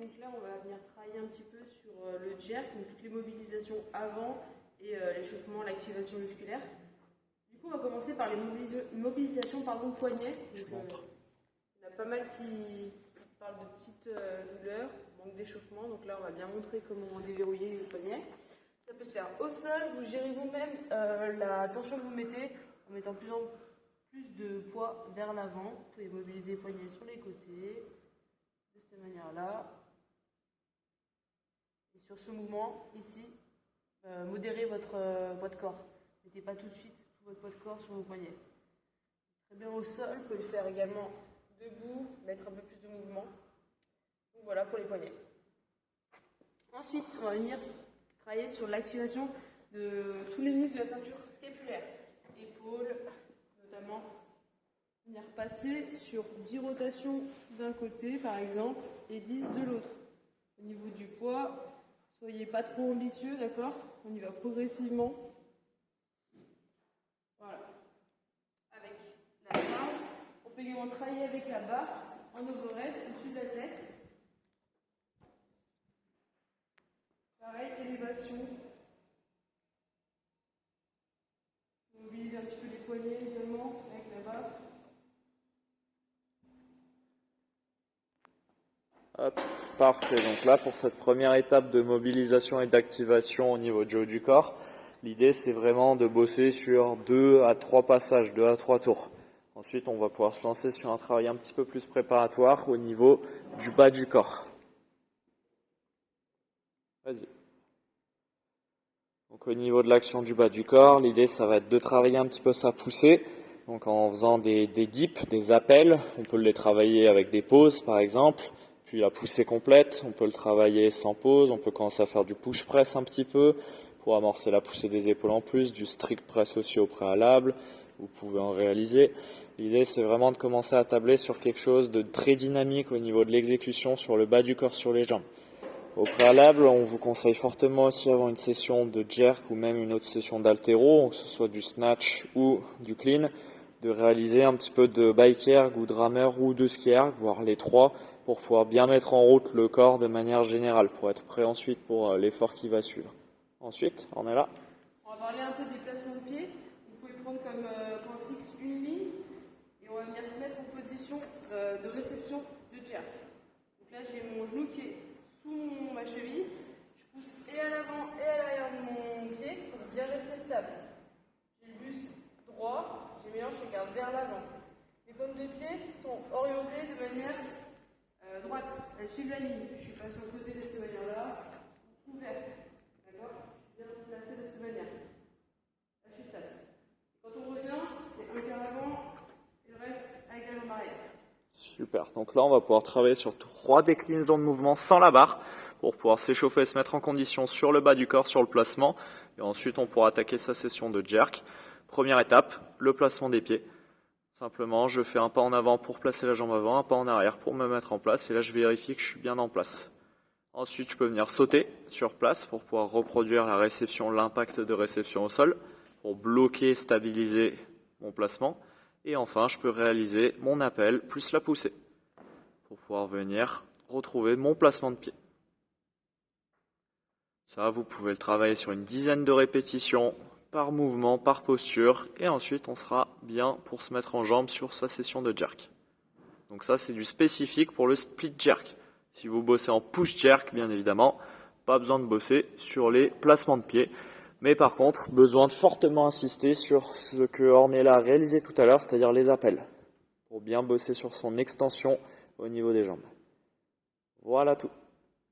Donc là, on va venir travailler un petit peu sur le jerk, donc toutes les mobilisations avant et l'échauffement, l'activation musculaire. Du coup, on va commencer par les mobilisations poignet. Donc, il y en a pas mal qui parlent de petites douleurs, manque d'échauffement. Donc là, on va bien montrer comment déverrouiller le poignet. Ça peut se faire au sol, vous gérez vous-même la tension que vous mettez en mettant plus de poids vers l'avant. Vous pouvez mobiliser les poignets sur les côtés, de cette manière-là. Et sur ce mouvement, ici, modérez votre poids de corps. Ne mettez pas tout de suite tout votre poids de corps sur vos poignets. Très bien au sol, vous pouvez le faire également debout, mettre un peu plus de mouvement. Donc voilà pour les poignets. Ensuite, on va venir travailler sur l'activation de tous les muscles de la ceinture scapulaire. Épaules, notamment. Venir passer sur 10 rotations d'un côté, par exemple, et 10 de l'autre. Au niveau du poids, soyez pas trop ambitieux, d'accord? On y va progressivement. Voilà. Avec la barre. On peut également travailler avec la barre en overhead au-dessus de la tête. Pareil, élévation. Mobilise un petit peu les poignets également avec la barre. Hop, parfait. Donc là, pour cette première étape de mobilisation et d'activation au niveau du haut du corps, l'idée c'est vraiment de bosser sur 2 à 3 passages, 2 à 3 tours. Ensuite, on va pouvoir se lancer sur un travail un petit peu plus préparatoire au niveau du bas du corps. Vas-y. Donc au niveau de l'action du bas du corps, l'idée ça va être de travailler un petit peu sa poussée. Donc en faisant des dips, des appels, on peut les travailler avec des pauses par exemple. Puis la poussée complète, on peut le travailler sans pause, on peut commencer à faire du push press un petit peu pour amorcer la poussée des épaules en plus, du strict press aussi au préalable, vous pouvez en réaliser. L'idée c'est vraiment de commencer à tabler sur quelque chose de très dynamique au niveau de l'exécution sur le bas du corps, sur les jambes. Au préalable, on vous conseille fortement aussi avant une session de jerk ou même une autre session d'haltéro, que ce soit du snatch ou du clean, de réaliser un petit peu de bike erg ou de rameur ou de ski erg, voire les trois, pour pouvoir bien mettre en route le corps de manière générale, pour être prêt ensuite pour l'effort qui va suivre. Ensuite, on est là. On va parler un peu des placements de pied. Vous pouvez prendre comme point fixe une ligne et on va venir se mettre en position de réception de jerk. Donc là, j'ai mon genou qui est sous ma cheville. Je pousse et à l'avant et à l'arrière de mon pied pour bien rester stable. J'ai le buste droit, j'ai mes hanches qui regardent vers l'avant. Les paumes de pied sont orientées de manière droite. Elles suivent la ligne. Je suis pas sur le côté de cette manière-là, ouverte. D'accord? Bien placée de cette manière. Là, je suis stable. Quand on revient, c'est un quart avant et le reste avec la jambe arrière. Super. Donc là, on va pouvoir travailler sur 3 déclinaisons de mouvement sans la barre pour pouvoir s'échauffer et se mettre en condition sur le bas du corps, sur le placement. Et ensuite, on pourra attaquer sa session de jerk. Première étape, le placement des pieds. Simplement, je fais un pas en avant pour placer la jambe avant, un pas en arrière pour me mettre en place. Et là, je vérifie que je suis bien en place. Ensuite, je peux venir sauter sur place pour pouvoir reproduire la réception, l'impact de réception au sol, pour bloquer, stabiliser mon placement. Et enfin, je peux réaliser mon appel plus la poussée pour pouvoir venir retrouver mon placement de pied. Ça, vous pouvez le travailler sur une dizaine de répétitions par mouvement, par posture. Et ensuite, on sera bien pour se mettre en jambe sur sa session de jerk. Donc ça, c'est du spécifique pour le split jerk. Si vous bossez en push jerk, bien évidemment, pas besoin de bosser sur les placements de pied. Mais par contre, besoin de fortement insister sur ce que Ornella a réalisé tout à l'heure, c'est-à-dire les appels, pour bien bosser sur son extension au niveau des jambes. Voilà tout.